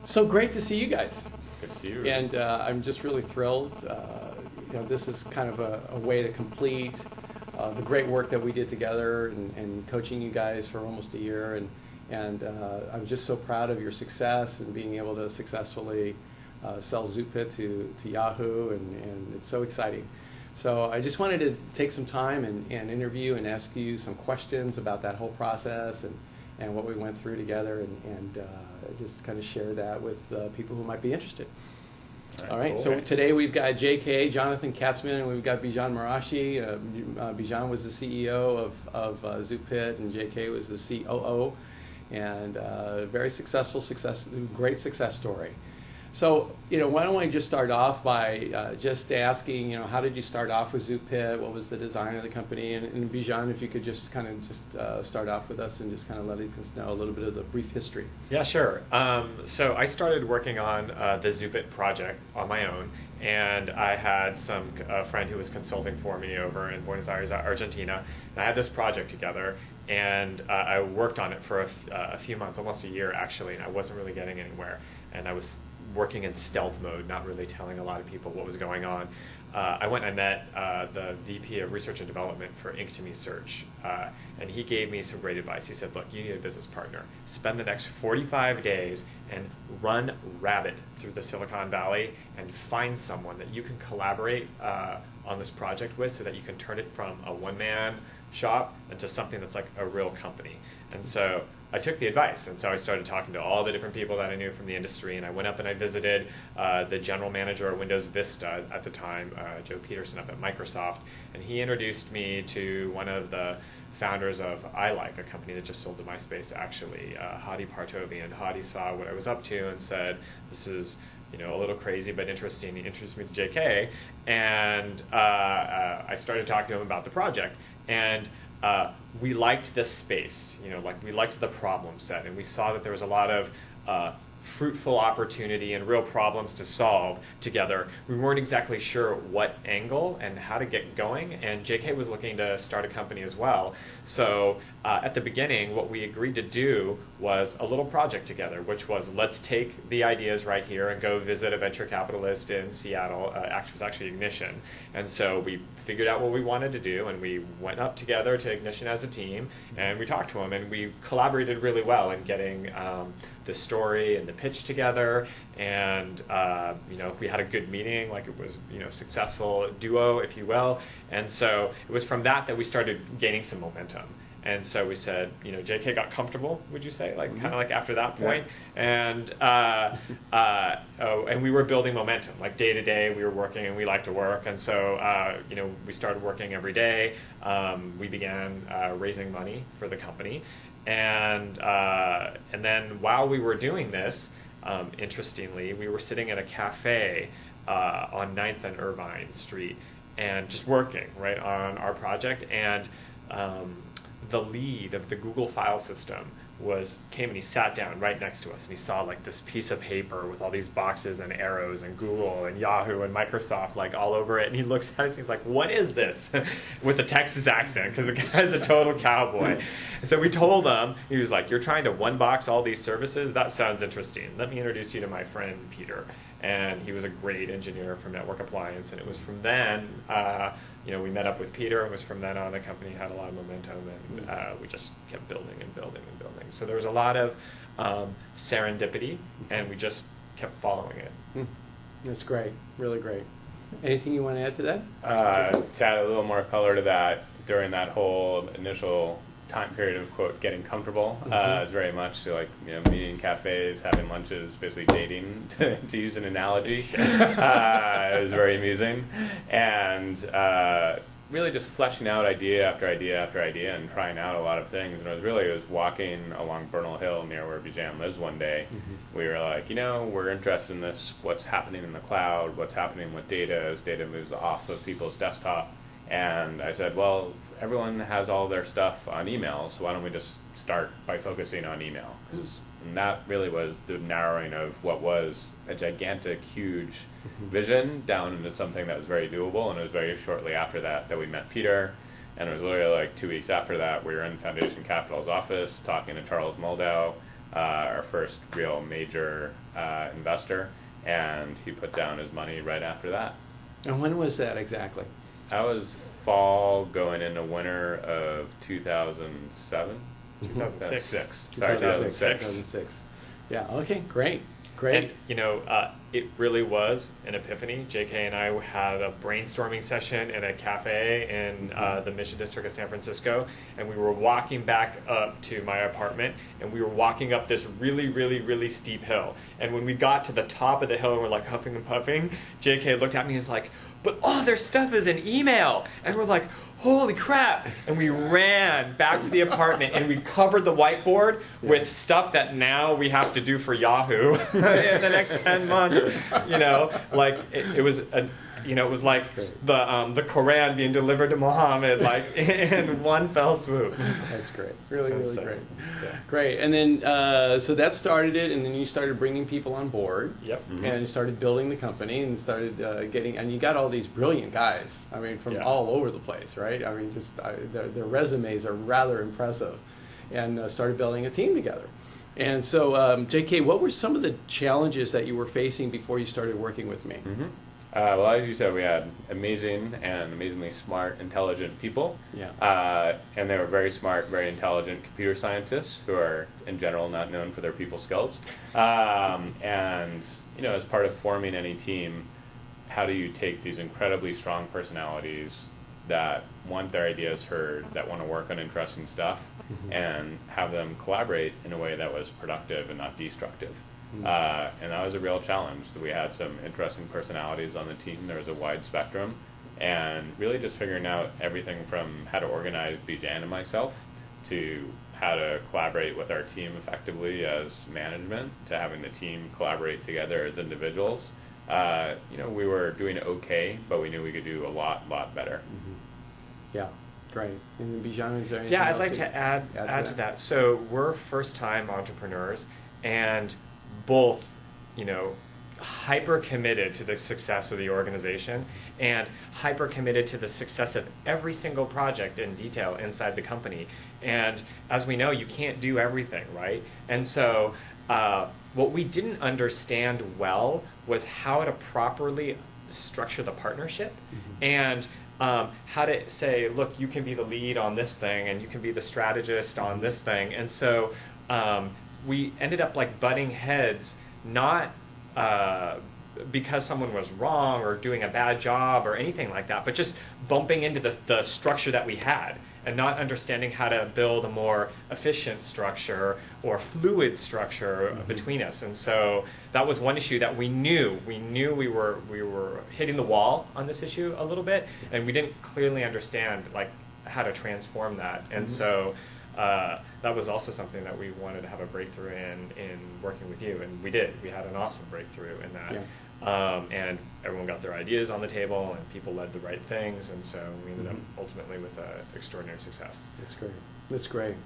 So great to see you guys. Good to see you. And I'm just really thrilled. This is kind of a way to complete the great work that we did together and coaching you guys for almost a year. And I'm just so proud of your success and being able to successfully sell Xoopit to Yahoo, and it's so exciting. So I just wanted to take some time and interview and ask you some questions about that whole process and what we went through together, and just kind of share that with people who might be interested. All right, cool. So today we've got JK, Jonathan Katzman, and we've got Bijan Marashi. Bijan was the CEO of Xoopit, and JK was the COO, and very great success story. So, why don't we just start off by just asking, how did you start off with Xoopit? What was the design of the company? And Bijan, if you could just kind of start off with us and just kind of let us know a little bit of the brief history. Yeah, sure. So I started working on the Xoopit project on my own, and I had a friend who was consulting for me over in Buenos Aires, Argentina. And I had this project together, and I worked on it for a few months, almost a year actually, and I wasn't really getting anywhere. And I was working in stealth mode, not really telling a lot of people what was going on. I went and I met the VP of Research and Development for Ink2Me Search, and he gave me some great advice. He said, look, you need a business partner. Spend the next 45 days and run rabid through the Silicon Valley and find someone that you can collaborate on this project with so that you can turn it from a one-man shop into something that's like a real company. And so I took the advice, and so I started talking to all the different people that I knew from the industry, and I went up and I visited the general manager of Windows Vista at the time, Joe Peterson up at Microsoft, and he introduced me to one of the founders of iLike, a company that just sold to MySpace actually, Hadi Partovi, Hadi saw what I was up to and said, this is a little crazy but interesting. He introduced me to JK, and I started talking to him about the project, and we liked this space, we liked the problem set, and we saw that there was a lot of fruitful opportunity and real problems to solve together. We weren't exactly sure what angle and how to get going, and JK was looking to start a company as well. So at the beginning, what we agreed to do was a little project together, which was let's take the ideas right here and go visit a venture capitalist in Seattle. It was actually Ignition. And so we figured out what we wanted to do, and we went up together to Ignition as a team, and we talked to him, and we collaborated really well in getting the story and the pitch together. And we had a good meeting, like it was successful duo, if you will. And so it was from that we started gaining some momentum. And so we said, JK got comfortable, would you say, kind of like after that point? Yeah. And we were building momentum, like day to day we were working, and we like to work. And so, we started working every day. We began raising money for the company. And then while we were doing this, interestingly, we were sitting at a cafe on 9th and Irvine Street and just working right on our project. And the lead of the Google file system came and he sat down right next to us, and he saw like this piece of paper with all these boxes and arrows and Google and Yahoo and Microsoft like all over it, and he looks at us and he's like, what is this? With a Texas accent, because the guy's a total cowboy. And so we told him, he was like, you're trying to one-box all these services? That sounds interesting. Let me introduce you to my friend Peter. And he was a great engineer from Network Appliance, and it was from then we met up with Peter, and it was from then on the company had a lot of momentum, and we just kept building and building and building. So there was a lot of serendipity, and we just kept following it. That's great, really great. Anything you want to add to that? To add a little more color to that, during that whole initial time period of, quote, getting comfortable, it's very much like, meeting in cafes, having lunches, basically dating, to use an analogy. It was very amusing. And really just fleshing out idea after idea after idea and trying out a lot of things. And it was walking along Bernal Hill near where Bijan lives one day. We were like, we're interested in this, what's happening in the cloud, what's happening with data as data moves off of people's desktop. And I said, well, everyone has all their stuff on email, so why don't we just start by focusing on email? And that really was the narrowing of what was a gigantic, huge vision down into something that was very doable. And it was very shortly after that we met Peter. And it was literally like 2 weeks after that, we were in Foundation Capital's office talking to Charles Moldow, our first real major investor, and he put down his money right after that. And when was that exactly? That was fall going into winter of 2007? 2006. Sorry, 2006. 2006. Yeah, okay, great. Great. And, you know, it really was an epiphany. JK and I had a brainstorming session in a cafe in the Mission District of San Francisco, and we were walking back up to my apartment, and we were walking up this really, really, really steep hill. And when we got to the top of the hill and we're like huffing and puffing, JK looked at me and was like, but all their stuff is in email. And we're like, holy crap. And we ran back to the apartment and we covered the whiteboard with stuff that now we have to do for Yahoo in the next 10 months. You know, like it was it was like the Quran being delivered to Muhammad, like in one fell swoop. That's great. Really, really So, great. yeah. Great. And then, so that started it, and then you started bringing people on board. Yep. And you started building the company, and started getting, and you got all these brilliant guys. I mean, from Yeah. all over the place, right? I mean, just their resumes are rather impressive, and started building a team together. And so, JK, what were some of the challenges that you were facing before you started working with me? Well, as you said, we had amazing and amazingly smart, intelligent people. Yeah. And they were very smart, very intelligent computer scientists who are, in general, not known for their people skills. And, you know, as part of forming any team, how do you take these incredibly strong personalities that want their ideas heard, that want to work on interesting stuff, and have them collaborate in a way that was productive and not destructive? And that was a real challenge. We had some interesting personalities on the team. There was a wide spectrum, and really just figuring out everything from how to organize Bijan and myself to how to collaborate with our team effectively as management, to having the team collaborate together as individuals. You know, we were doing okay, but we knew we could do a lot better. Yeah. Great. And then Bijan, is there anything Yeah, I'd else like that- to add to that. So we're first-time entrepreneurs, and both, you know, hyper committed to the success of the organization and hyper committed to the success of every single project in detail inside the company. And as we know, you can't do everything, right? And so what we didn't understand well was how to properly structure the partnership and how to say, look, you can be the lead on this thing and you can be the strategist on this thing. And so we ended up like butting heads, not because someone was wrong or doing a bad job or anything like that, but just bumping into the structure that we had and not understanding how to build a more efficient structure or fluid structure between us. And so that was one issue that we knew we were hitting the wall on this issue a little bit, and we didn't clearly understand like how to transform that. And so that was also something that we wanted to have a breakthrough in working with you, and we did. We had an awesome breakthrough in that. Yeah. And everyone got their ideas on the table, and people led the right things, and so we ended up ultimately with extraordinary success. That's great. That's great.